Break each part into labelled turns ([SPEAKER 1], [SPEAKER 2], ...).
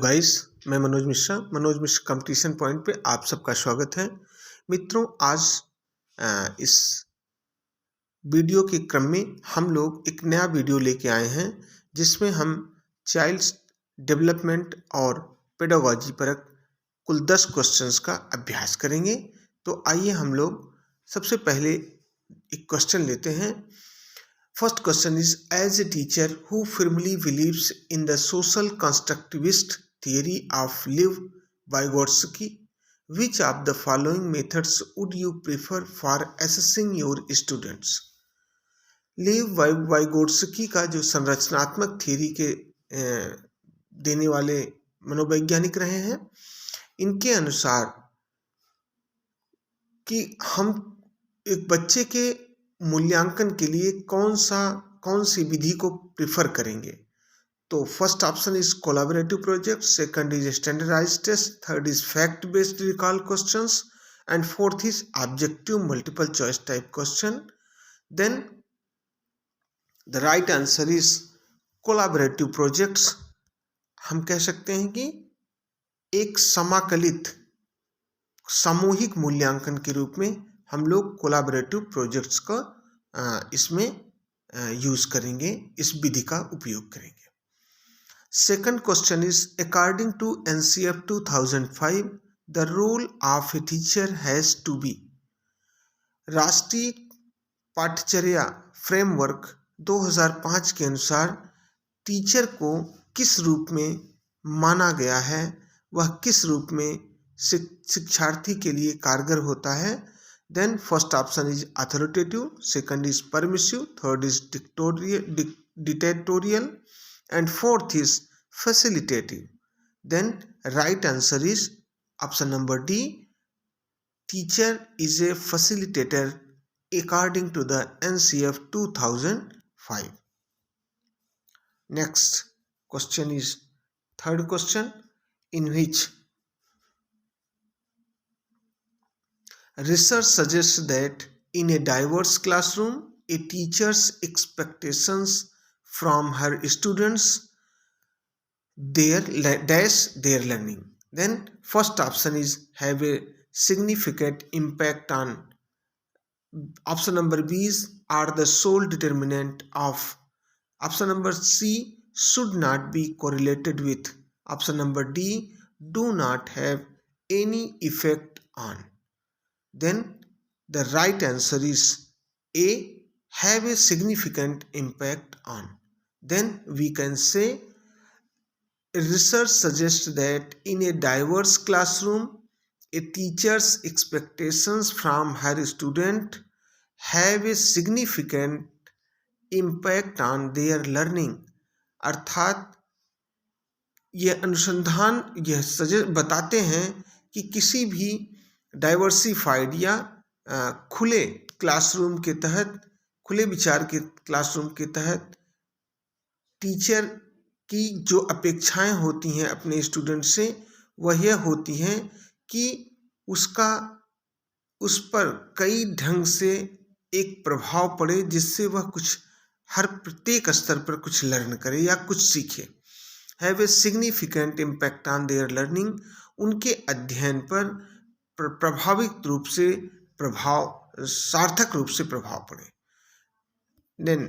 [SPEAKER 1] Guys, मैं Manoj Mishra competition point पे आप सबका स्वागत है। मित्रों, आज इस वीडियो के क्रम में हम लोग एक नया वीडियो लेके आए हैं जिसमें हम चाइल्ड डेवलपमेंट और पेडागॉजी पर कुल 10 क्वेश्चंस का अभ्यास करेंगे। तो आइए हम लोग सबसे पहले एक क्वेश्चन लेते हैं। First question is, as a teacher who firmly believes in the social constructivist theory of Lev Vygotsky, which of the following methods would you prefer for assessing your students? लेव वाइगोट्स्की का जो संरचनात्मक थ्योरी के देने वाले मनोवैज्ञानिक रहे हैं, इनके अनुसार कि हम एक बच्चे के मूल्यांकन के लिए कौन सी विधि को प्रिफर करेंगे। तो first option is collaborative project, second is standardised test, third is fact based recall questions and fourth is objective multiple choice type question. Then the right answer is collaborative projects. हम कह सकते हैं कि एक समाकलित सामूहिक मूल्यांकन के रूप में हम लोग कोलैबोरेटिव प्रोजेक्ट्स का इसमें यूज करेंगे, इस विधि का उपयोग करेंगे। Second question is, according to NCF 2005 the role of a teacher has to be. राष्ट्रीय पाठ्यचर्या फ्रेमवर्क 2005 के अनुसार टीचर को किस रूप में माना गया है, वह किस रूप में शिक्षार्थी के लिए कारगर होता है। Then first option is authoritative, second is permissive, third is dictatorial, and fourth is facilitative. Then right answer is option number D. Teacher is a facilitator according to the NCF 2005. Next question is third question, in which research suggests that in a diverse classroom, a teacher's expectations from her students their learning. Then first option is have a significant impact on. Option number B is are the sole determinant of. Option number C should not be correlated with. Option number D do not have any effect on. Then the right answer is A, have a significant impact on. Then we can say research suggests that in a diverse classroom, a teacher's expectations from her student have a significant impact on their learning. अर्थात यह अनुसंधान बताते हैं कि किसी भी diversified या खुले क्लासरूम के तहत, खुले विचार के क्लासरूम के तहत टीचर की जो अपेक्षाएं होती हैं अपने स्टूडेंट से, वह यह होती हैं कि उस पर कई ढंग से एक प्रभाव पड़े जिससे वह कुछ हर प्रत्येक स्तर पर कुछ लर्न करे या कुछ सीखे। Have a significant impact on their learning, उनके अध्ययन पर प्रभावित रूप से सार्थक रूप से प्रभाव पड़े। Then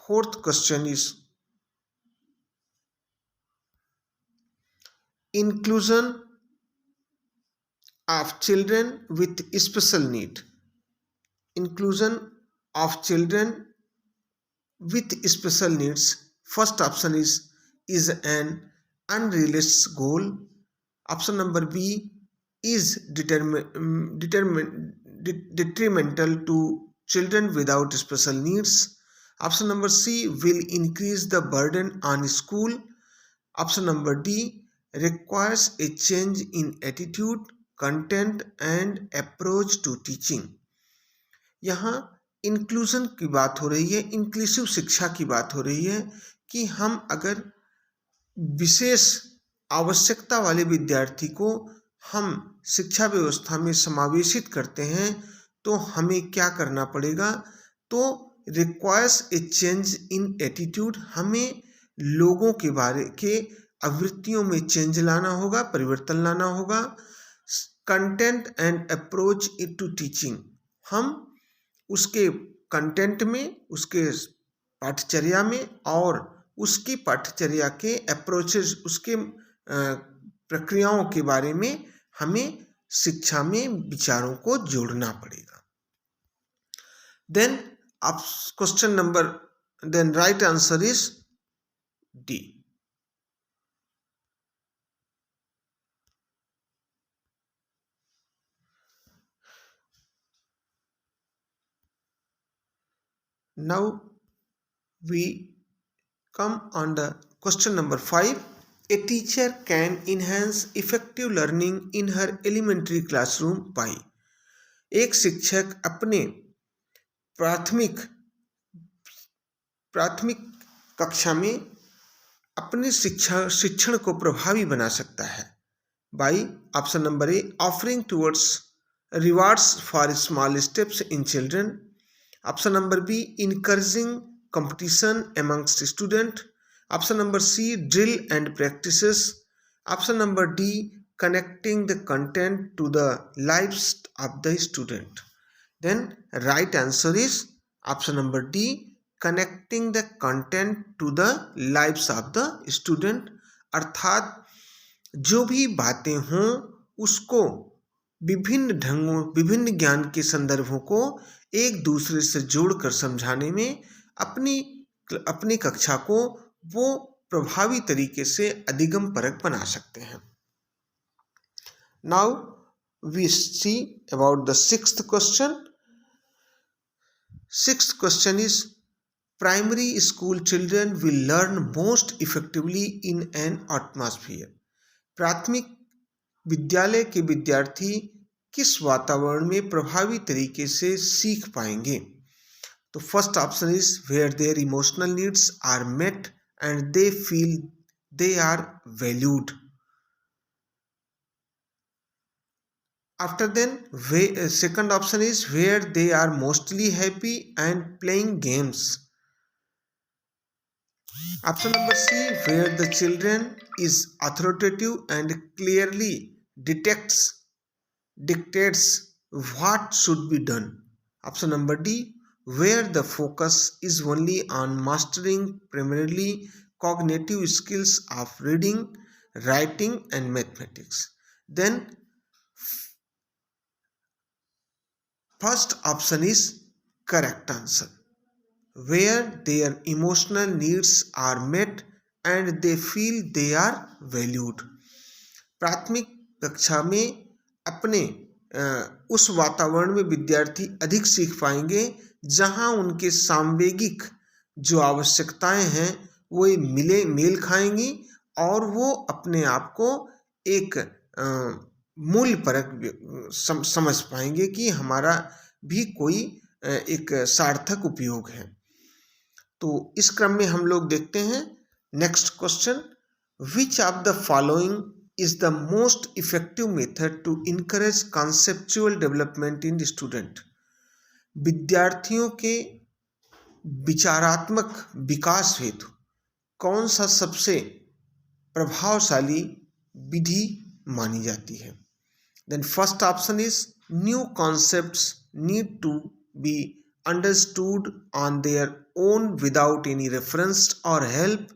[SPEAKER 1] fourth question is inclusion of children with special need. Inclusion of children with special needs, first option is an unrealistic goal. Option number B is detrimental to children without special needs. Option number C will increase the burden on school. Option number D requires a change in attitude, content and approach to teaching. यहाँ inclusion की बात हो रही है, inclusive शिक्षा की बात हो रही है कि हम अगर विशेष आवश्यकता वाले विद्यार्थी को हम शिक्षा व्यवस्था में समावेशित करते हैं तो हमें क्या करना पड़ेगा। तो requires a change in attitude, हमें लोगों के बारे के आवृत्तियों में चेंज लाना होगा, परिवर्तन लाना होगा। Content and approach to teaching, हम उसके कंटेंट में, उसके पाठचर्या में और उसकी पाठचर्या के अप्रोचेस, उसके प्रक्रियाओं के बारे में हमें शिक्षा में विचारों को जोड़ना पड़ेगा। देन आप question number, then right answer is D. Now we come on the question number 5. A teacher can enhance effective learning in her elementary classroom by, एक शिक्षक अपने प्राथमिक कक्षा में अपने शिक्षण को प्रभावी बना सकता है। By, option number A, offering towards rewards for small steps in children. Option number B, encouraging competition amongst student. Option number C, drill and practices. Option number D, connecting the content to the lives of the student. Then right answer is option number D, connecting the content to the lives of the student. अर्थात जो भी बातें हों उसको विभिन्न ढंगों, विभिन्न ज्ञान के संदर्भों को एक दूसरे से जोड़कर समझाने में अपनी कक्षा को वो प्रभावी तरीके से अधिगम परक बना सकते हैं। Now we see about the sixth question. Sixth question is, primary school children will learn most effectively in an atmosphere. प्राथमिक विद्यालय के विद्यार्थी किस वातावरण में प्रभावी तरीके से सीख पाएंगे? तो first option is where their emotional needs are met and they feel they are valued. After then second option is where they are mostly happy and playing games. Option number C, where the children is authoritative and clearly dictates what should be done. Option number D, where the focus is only on mastering primarily cognitive skills of reading, writing and mathematics. Then first option is correct answer, where their emotional needs are met and they feel they are valued. प्राथमिक कक्षा में अपने उस वातावरण में विद्यार्थी अधिक सीख पाएंगे जहां उनके सांवेगिक जो आवश्यकताएं हैं वो मेल खाएंगी और वो अपने आप को एक मूल्य परक समझ पाएंगे कि हमारा भी कोई एक सार्थक उपयोग है। तो इस क्रम में हम लोग देखते हैं next question, which of the following is the most effective method to encourage conceptual development in the student? विद्यार्थियों के विचारात्मक विकास हेतु कौन सा सबसे प्रभावशाली विधि मानी जाती है? Then first option is new concepts need to be understood on their own without any reference or help.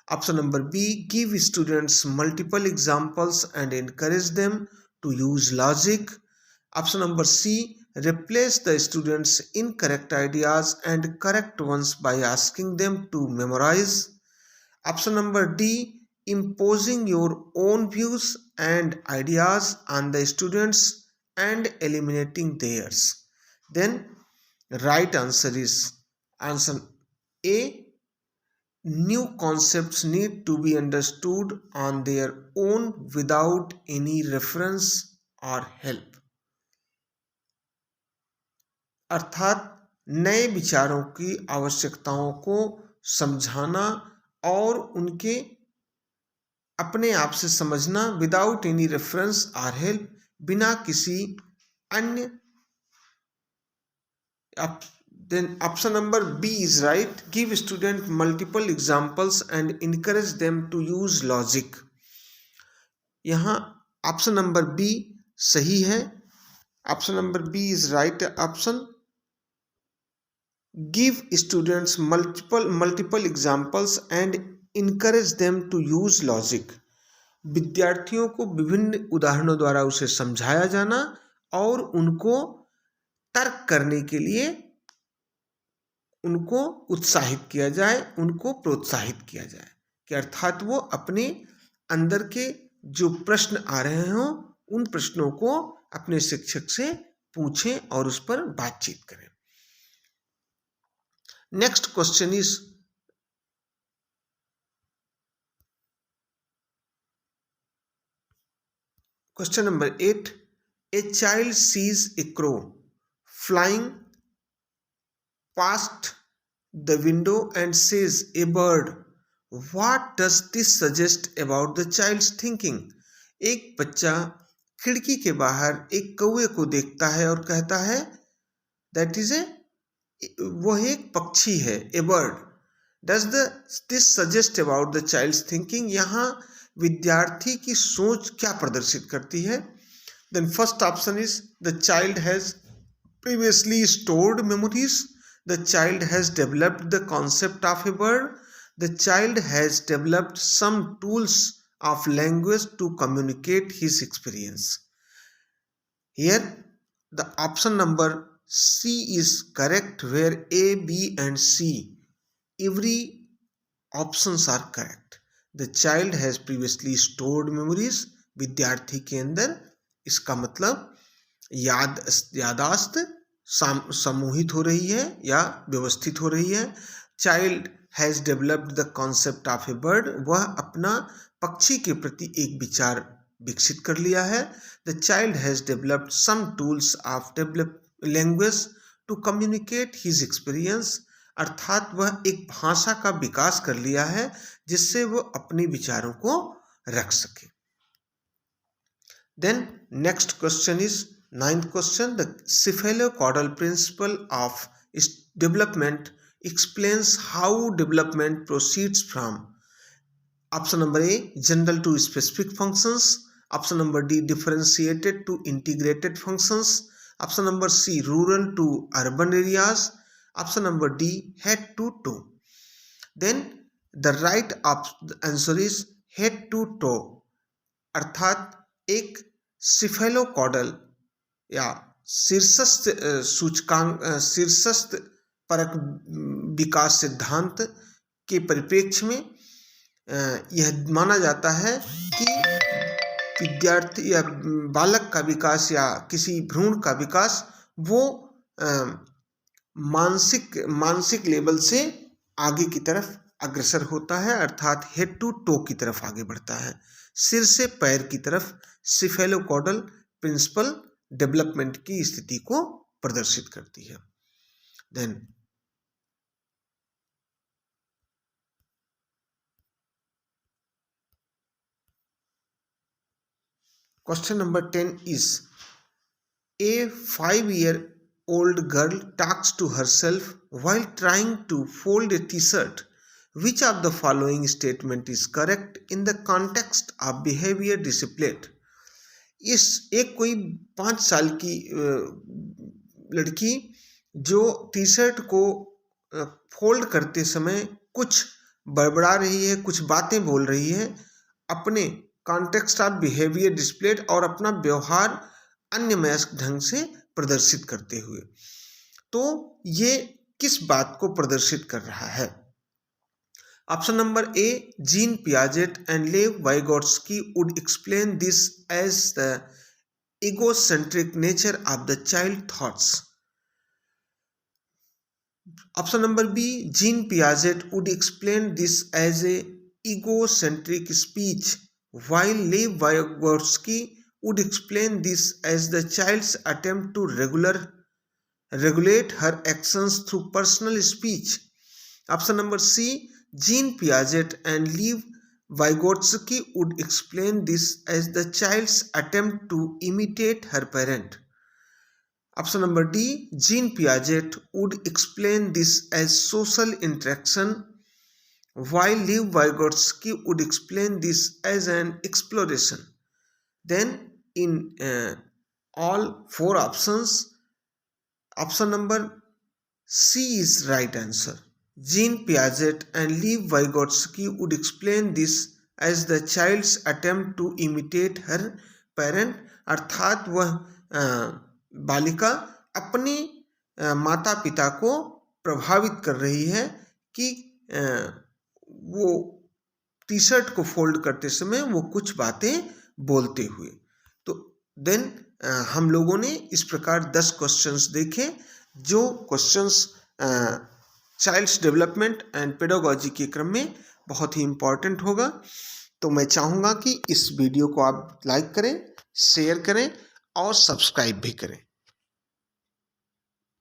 [SPEAKER 1] Option number B, give students multiple examples and encourage them to use logic. Option number C, replace the students' incorrect ideas and correct ones by asking them to memorize. Option number D, imposing your own views and ideas on the students and eliminating theirs. Then right answer is answer A, new concepts need to be understood on their own without any reference or help. अर्थात नए विचारों की आवश्यकताओं को समझाना और उनके अपने आप से समझना विदाउट एनी रेफरेंस और हेल्प, बिना किसी अन्य Then option number B is right. Give student multiple examples and encourage them to use logic. यहाँ ऑप्शन नंबर बी सही है. Option number B is right option. Give students multiple examples and encourage them to use logic. विद्यार्थियों को विभिन्न उदाहरणों द्वारा उसे समझाया जाना और उनको तर्क करने के लिए उनको उत्साहित किया जाए, उनको प्रोत्साहित किया जाए कि अर्थात वो अपने अंदर के जो प्रश्न आ रहे हों उन प्रश्नों को अपने शिक्षक से पूछें और उस पर बातचीत करें. Next question is question number 8. A child sees a crow flying past the window and says, "A bird." What does this suggest about the child's thinking? एक बच्चा खिड़की के बाहर एक कौवे को देखता है और कहता है that is a वह एक पक्षी है, a bird. Does this suggest about the child's thinking? यहाँ विद्यार्थी की सोच क्या प्रदर्शित करती है? Then first option is the child has previously stored memories. The child has developed the concept of a bird. The child has developed some tools of language to communicate his experience. Here the option number C is correct, where A, B and C every options are correct. The child has previously stored memories. विद्यार्थी के अंदर इसका मतलब यादाश्त समूहित हो रही है या व्यवस्थित हो रही है. Child has developed the concept of A bird. वह अपना पक्षी के प्रति एक विचार विकसित कर लिया है. The child has developed some tools of develop language to communicate his experience. अर्थात वह एक भाषा का विकास कर लिया है जिससे वह अपने विचारों को रख सके. Then next question is 9th question. The cephalocaudal principle of development explains how development proceeds from. Option number A, general to specific functions. Option number D, differentiated to integrated functions. Option number C, rural to urban areas. Option number D, head to toe. Then the right answer is head to toe. अर्थात एक cephalocaudal या शीर्षस्थ सूचकांक शीर्षस्थ परक विकास सिद्धांत के परिप्रेक्ष्य में यह माना जाता है कि विद्यार्थी या बालक का विकास या किसी भ्रूण का विकास वो मानसिक लेवल से आगे की तरफ अग्रसर होता है, अर्थात हेड टू टो की तरफ आगे बढ़ता है, सिर से पैर की तरफ. सिफेलोकॉडल प्रिंसिपल डेवलपमेंट की स्थिति को प्रदर्शित करती है. Then question number 10 is a 5-year-old girl talks to herself while trying to fold a t-shirt. Which of the following statement is correct in the context of behavior displayed? इस एक कोई 5 साल की लड़की जो टी शर्ट को fold करते समय कुछ बड़बड़ा रही है, कुछ बातें बोल रही है, अपने कॉन्टेक्स्ट ऑफ बिहेवियर डिस्प्लेड और अपना व्यवहार अन्यमनस्क ढंग से प्रदर्शित करते हुए. तो ये किस बात को प्रदर्शित कर रहा है? Option number A, Jean Piaget and Lev Vygotsky would explain this as the egocentric nature of the child thoughts. Option number B, Jean Piaget would explain this as a egocentric speech, while Lev Vygotsky would explain this as the child's attempt to regulate her actions through personal speech. Option number C, Jean Piaget and Lev Vygotsky would explain this as the child's attempt to imitate her parent. Option number D, Jean Piaget would explain this as social interaction, while Lev Vygotsky would explain this as an exploration. Then in all four options, option number C is right answer. Jean Piaget and Lev Vygotsky would explain this as the child's attempt to imitate her parent, अर्थात वह बालिका अपनी माता पिता को प्रभावित कर रही है कि वो टी शर्ट को फोल्ड करते समय वो कुछ बातें बोलते हुए। तो देन हम लोगों ने इस प्रकार 10 क्वेश्चंस देखे, जो questions child's development and pedagogy के क्रम में बहुत ही इम्पॉर्टेंट होगा। तो मैं चाहूँगा कि इस वीडियो को आप लाइक करें, शेयर करें और सब्सक्राइब भी करें।